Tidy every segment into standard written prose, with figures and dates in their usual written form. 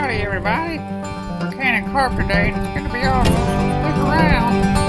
Howdy everybody. We're canning carp today and it's gonna be awesome, so stick around.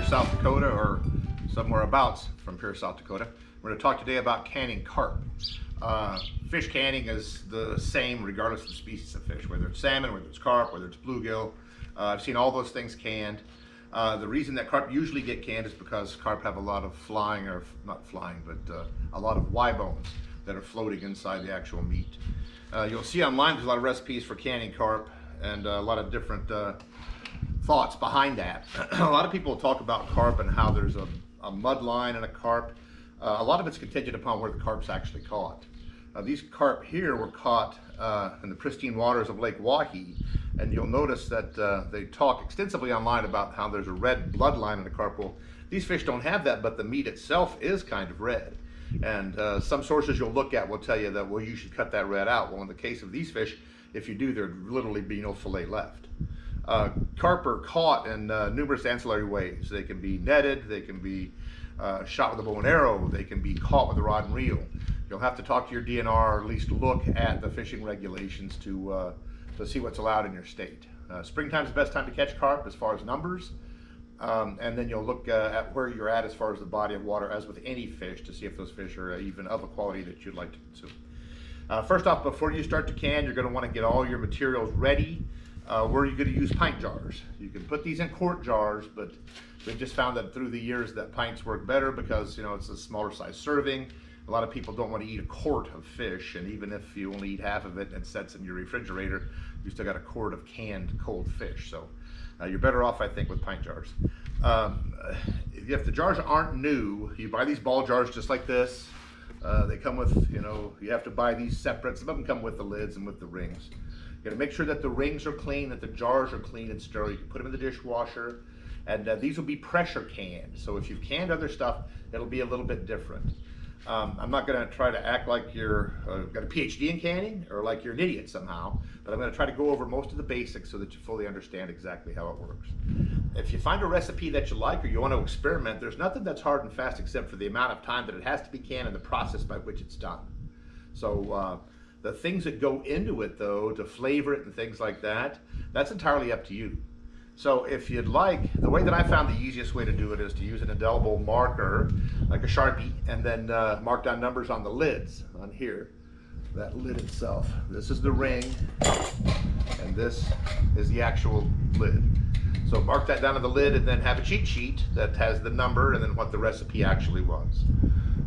South Dakota, or somewhere abouts from Pierce, South Dakota. We're going to talk today about canning carp. Fish canning is the same regardless of the species of fish, whether it's salmon, whether it's carp, whether it's bluegill. I've seen all those things canned. The reason that carp usually get canned is because carp have a lot of flying, or not flying, but a lot of Y bones that are floating inside the actual meat. You'll see online there's a lot of recipes for canning carp and a lot of different thoughts behind that. A lot of people talk about carp and how there's a mud line in a carp. A lot of it's contingent upon where the carp's actually caught. These carp here were caught in the pristine waters of Lake Wahi, and you'll notice that they talk extensively online about how there's a red blood line in the carp. Well, these fish don't have that, but the meat itself is kind of red. And some sources you'll look at will tell you that, well, you should cut that red out. Well, in the case of these fish, if you do, there'd literally be no fillet left. Carp are caught in numerous ancillary ways. They can be netted, they can be shot with a bow and arrow, they can be caught with a rod and reel. You'll have to talk to your DNR, or at least look at the fishing regulations to see what's allowed in your state. Springtime's the best time to catch carp as far as numbers, and then you'll look at where you're at as far as the body of water, as with any fish, to see if those fish are even of a quality that you'd like to consume. First off, before you start to can, you're going to want to get all your materials ready. Where you're going to use pint jars. You can put these in quart jars, but we've just found that through the years that pints work better because, you know, it's a smaller size serving. A lot of people don't want to eat a quart of fish, and even if you only eat half of it and it sets in your refrigerator, you still got a quart of canned cold fish. So you're better off, I think, with pint jars. If the jars aren't new, you buy these ball jars just like this. They come with, you know, you have to buy these separate. Some of them come with the lids and with the rings. You gotta make sure that the rings are clean, that the jars are clean and sterile. You can put them in the dishwasher, and these will be pressure canned. So if you've canned other stuff, it'll be a little bit different. I'm not gonna try to act like you're got a PhD in canning or like you're an idiot somehow, but I'm gonna try to go over most of the basics so that you fully understand exactly how it works. If you find a recipe that you like or you want to experiment, there's nothing that's hard and fast except for the amount of time that it has to be canned and the process by which it's done. So the things that go into it, though, to flavor it and things like that, that's entirely up to you. So if you'd like, the way that I found the easiest way to do it is to use an indelible marker, like a Sharpie, and then mark down numbers on the lids, on here, that lid itself. This is the ring, and this is the actual lid. So mark that down on the lid and then have a cheat sheet that has the number and then what the recipe actually was.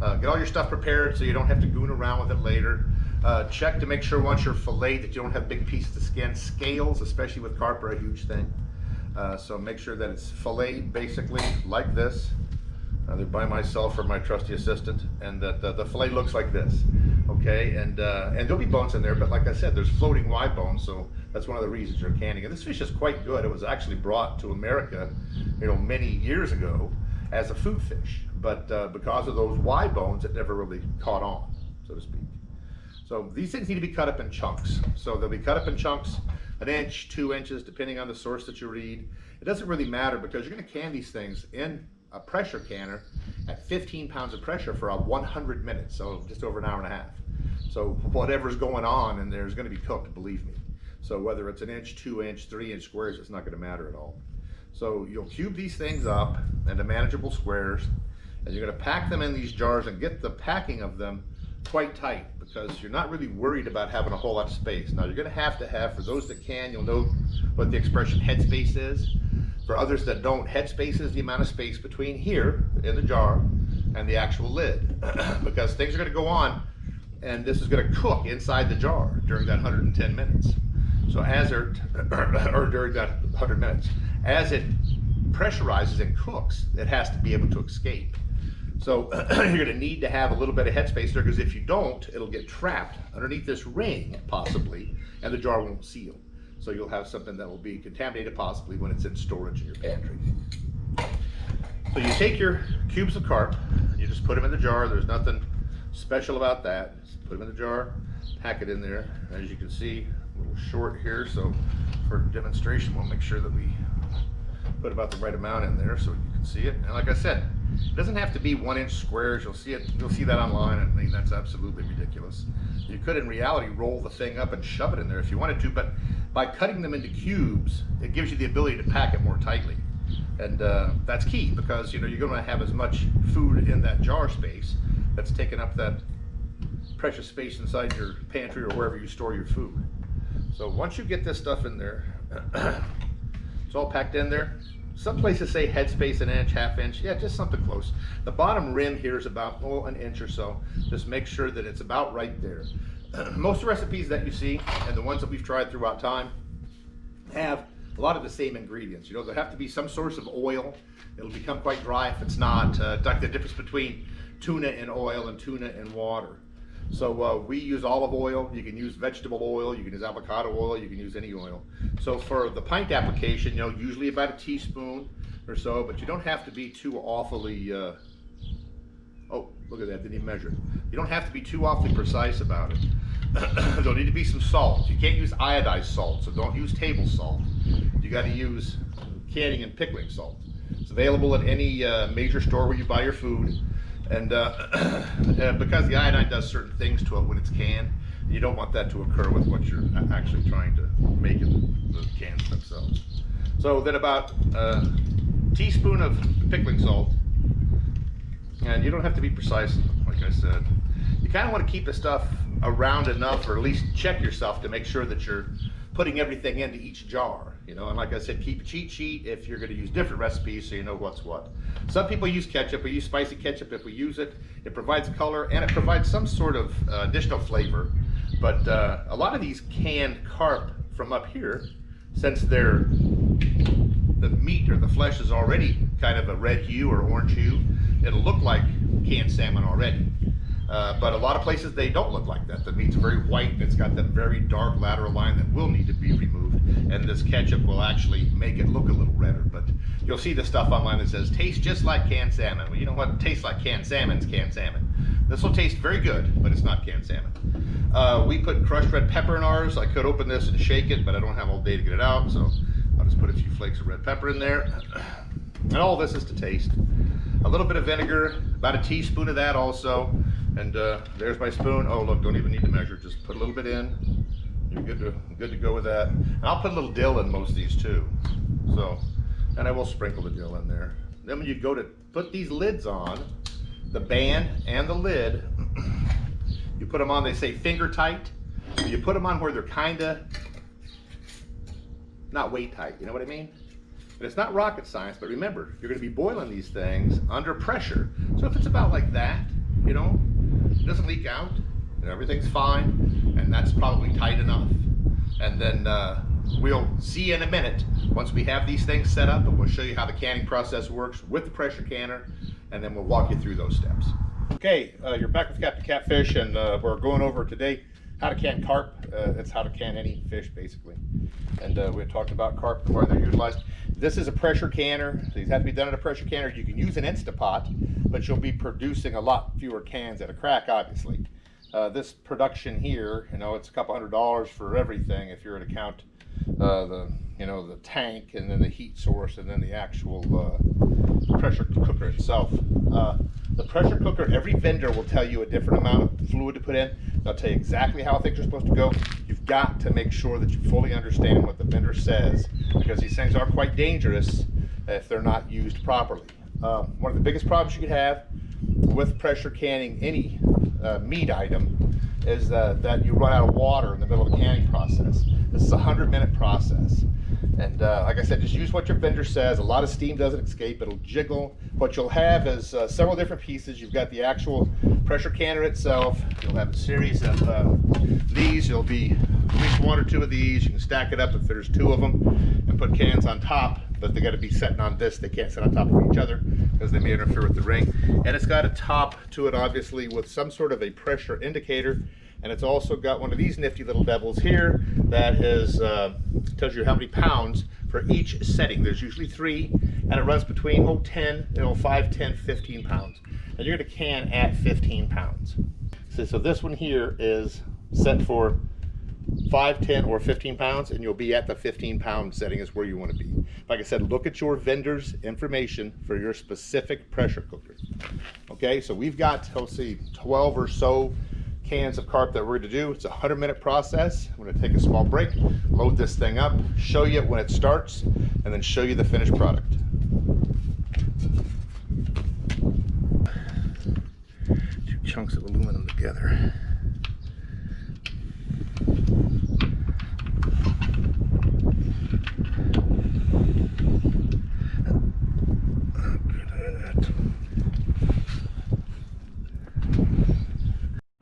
Get all your stuff prepared so you don't have to goon around with it later. Check to make sure once you're filleted that you don't have big pieces of skin. Scales, especially with carp, are a huge thing. So make sure that it's filleted basically like this, either by myself or my trusty assistant, and that the fillet looks like this. Okay, and there'll be bones in there, but like I said, there's floating Y bones, so that's one of the reasons you're canning. And this fish is quite good. It was actually brought to America, you know, many years ago as a food fish, but because of those Y bones, it never really caught on, so to speak. So these things need to be cut up in chunks. So they'll be cut up in chunks, 1 inch, 2 inches, depending on the source that you read. It doesn't really matter because you're going to can these things in a pressure canner at 15 pounds of pressure for 100 minutes, so just over an hour and a half. So whatever's going on in there is going to be cooked, believe me. So whether it's 1 inch, 2 inch, 3 inch squares, it's not going to matter at all. So you'll cube these things up into manageable squares, and you're going to pack them in these jars and get the packing of them quite tight because you're not really worried about having a whole lot of space. Now you're going to have, for those that can, you'll know what the expression headspace is. For others that don't, headspace is the amount of space between here in the jar and the actual lid because things are going to go on and this is going to cook inside the jar during that 110 minutes. So as or during that 100 minutes, as it pressurizes and cooks, it has to be able to escape. So you're going to need to have a little bit of headspace there because if you don't, it'll get trapped underneath this ring, possibly, and the jar won't seal. So you'll have something that will be contaminated possibly when it's in storage in your pantry. So you take your cubes of carp, you just put them in the jar. There's nothing special about that. Just put them in the jar, pack it in there. As you can see, a little short here, so for demonstration, we'll make sure that we put about the right amount in there so you can see it. And like I said, it doesn't have to be 1-inch squares. You'll see that online, and I mean, that's absolutely ridiculous. You could, in reality, roll the thing up and shove it in there if you wanted to, but by cutting them into cubes, it gives you the ability to pack it more tightly. And that's key, because you're going to have as much food in that jar space that's taking up that precious space inside your pantry or wherever you store your food. So once you get this stuff in there, it's all packed in there. Some places say headspace 1 inch, 1/2 inch. Yeah, just something close. The bottom rim here is about 1 inch or so. Just make sure that it's about right there. Most of the recipes that you see, and the ones that we've tried throughout time, have a lot of the same ingredients. There have to be some source of oil. It'll become quite dry if it's not. Like the difference between tuna in oil and tuna in water. So we use olive oil. You can use vegetable oil. You can use avocado oil. You can use any oil. So for the pint application, usually about a teaspoon or so, but you don't have to be too awfully, oh, look at that, didn't even measure it. You don't have to be too awfully precise about it. There'll need to be some salt. You can't use iodized salt, so don't use table salt. You got to use canning and pickling salt. It's available at any major store where you buy your food. And because the iodine does certain things to it when it's canned, you don't want that to occur with what you're actually trying to make in the cans themselves. So then about a teaspoon of pickling salt, and you don't have to be precise, like I said. You kind of want to keep the stuff around enough, or at least check yourself to make sure that you're putting everything into each jar. And like I said, keep a cheat sheet if you're going to use different recipes so you know what's what. Some people use ketchup. We use spicy ketchup if we use it. It provides color and it provides some sort of additional flavor. But a lot of these canned carp from up here, since the meat or the flesh is already kind of a red hue or orange hue, it'll look like canned salmon already. But a lot of places they don't look like that. The meat's very white and it's got that very dark lateral line that will need to be removed. And this ketchup will actually make it look a little redder. But you'll see the stuff online that says, tastes just like canned salmon. Well, you know what? Tastes like canned salmon's canned salmon. This will taste very good, but it's not canned salmon. We put crushed red pepper in ours. I could open this and shake it, but I don't have all day to get it out. So I'll just put a few flakes of red pepper in there. And all this is to taste. A little bit of vinegar, about a teaspoon of that also. And there's my spoon. Oh, look, don't even need to measure. Just put a little bit in. You're good to go with that. And I'll put a little dill in most of these too. So, and I will sprinkle the dill in there. Then when you go to put these lids on, the band and the lid, you put them on, they say finger tight. You put them on where they're kind of not weight tight, you know what I mean? And it's not rocket science, but remember, you're going to be boiling these things under pressure. So if it's about like that, it doesn't leak out, and everything's fine, and that's probably tight enough. And then we'll see in a minute once we have these things set up, and we'll show you how the canning process works with the pressure canner, and then we'll walk you through those steps. Okay, you're back with Captain Catfish, and we're going over today how to can carp. It's how to can any fish, basically. And we talked about carp and why they're utilized. This is a pressure canner. These have to be done in a pressure canner. You can use an Instapot, but you'll be producing a lot fewer cans at a crack, obviously. This production here, it's a couple $100 for everything if you're to count the tank and then the heat source and then the actual pressure cooker itself. The pressure cooker, every vendor will tell you a different amount of fluid to put in. They'll tell you exactly how things are supposed to go. You've got to make sure that you fully understand what the vendor says, because these things are quite dangerous if they're not used properly. One of the biggest problems you could have with pressure canning any meat item is that you run out of water in the middle of the canning process. This is a 100-minute process. And like I said, just use what your vendor says. A lot of steam doesn't escape. It'll jiggle. What you'll have is several different pieces. You've got the actual pressure canner itself. You'll have a series of these. You'll be at least 1 or 2 of these. You can stack it up if there's 2 of them and put cans on top, but they got to be sitting on this. They can't sit on top of each other because they may interfere with the ring. And it's got a top to it, obviously, with some sort of a pressure indicator. And it's also got one of these nifty little devils here that is tells you how many pounds for each setting. There's usually 3, and it runs between 10, 5, 10, 15 pounds. And you're gonna can at 15 pounds. So this one here is set for 5, 10, or 15 pounds, and you'll be at the 15-pound setting is where you want to be. Like I said, look at your vendor's information for your specific pressure cooker. Okay, so we've got, let's see, 12 or so cans of carp that we're going to do. It's a 100-minute process. I'm going to take a small break, load this thing up, show you when it starts, and then show you the finished product. 2 chunks of aluminum together.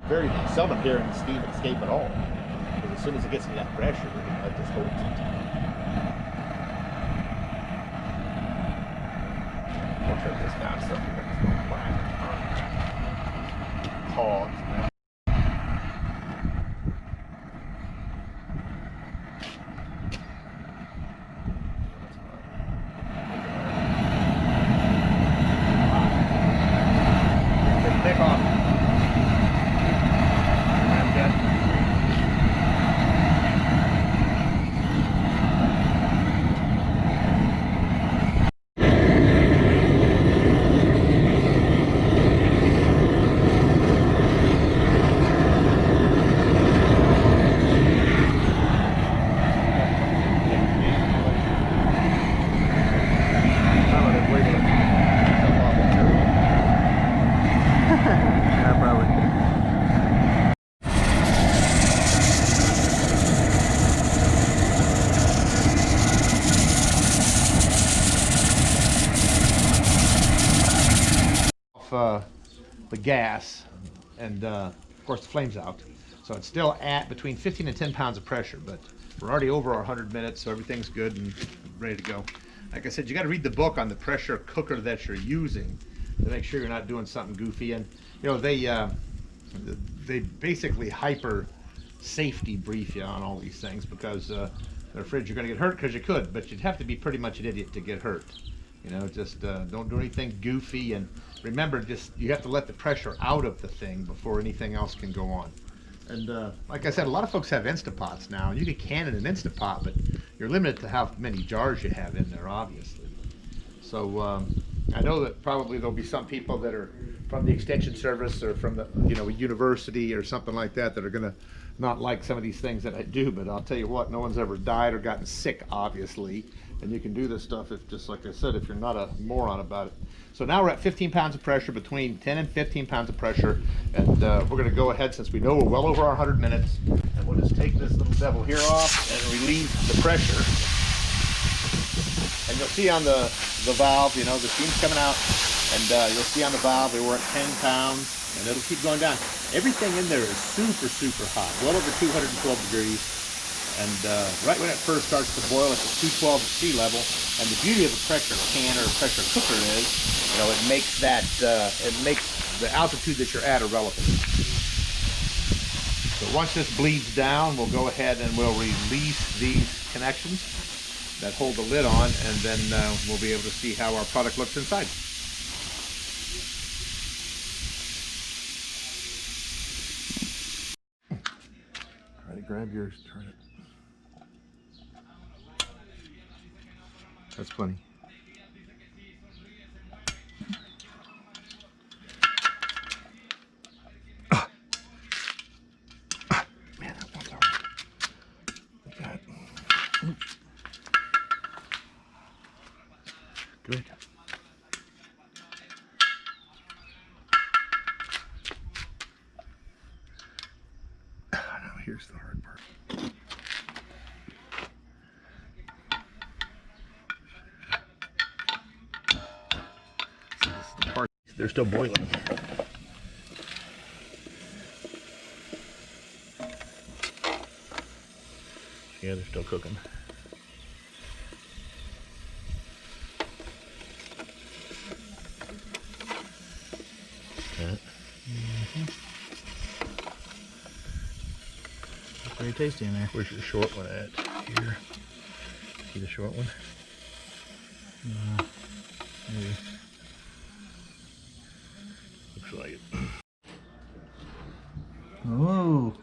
Very seldom hearing steam escape at all, because as soon as it gets to that pressure, we're going to let this hold some time. We'll turn this down so we're going to go black on hogs. Take off. The gas, and of course the flame's out, so it's still at between 15 and 10 pounds of pressure, but we're already over our 100 minutes, so everything's good and ready to go. Like I said, you got to read the book on the pressure cooker that you're using to make sure you're not doing something goofy. And you know, they basically hyper safety brief you on all these things, because they're afraid you're going to get hurt, because you could, but you'd have to be pretty much an idiot to get hurt. You know, just don't do anything goofy, and remember, just you have to let the pressure out of the thing before anything else can go on. And like I said, a lot of folks have Instapots now, and you can can in an Instapot, but you're limited to how many jars you have in there, obviously. So I know that probably there'll be some people that are from the extension service or from the, you know, a university or something like that that are gonna not like some of these things that I do, but I'll tell you what, no one's ever died or gotten sick, obviously. And you can do this stuff if, just like I said, if you're not a moron about it. So now we're at 15 pounds of pressure, between 10 and 15 pounds of pressure, and we're going to go ahead, since we know we're well over our 100 minutes, and we'll just take this little devil here off and relieve the pressure. And you'll see on the valve, you know, the steam's coming out, and you'll see on the valve we were at 10 pounds, and it'll keep going down. Everything in there is super, super hot, well over 212 degrees. And right when it first starts to boil, it's at 212 at sea level. And the beauty of a pressure can or a pressure cooker is, you know, it makes that it makes the altitude that you're at irrelevant. So once this bleeds down, we'll go ahead and we'll release these connections that hold the lid on, and then we'll be able to see how our product looks inside. Try to grab yours, turn it. That's funny. Man, that one's hard. Like that. Good. Now here's the hard part. They're still boiling. Yeah, they're still cooking. pretty tasty in there. Where's your short one at? Here. See the short one? Maybe. Looks like it. Ooh.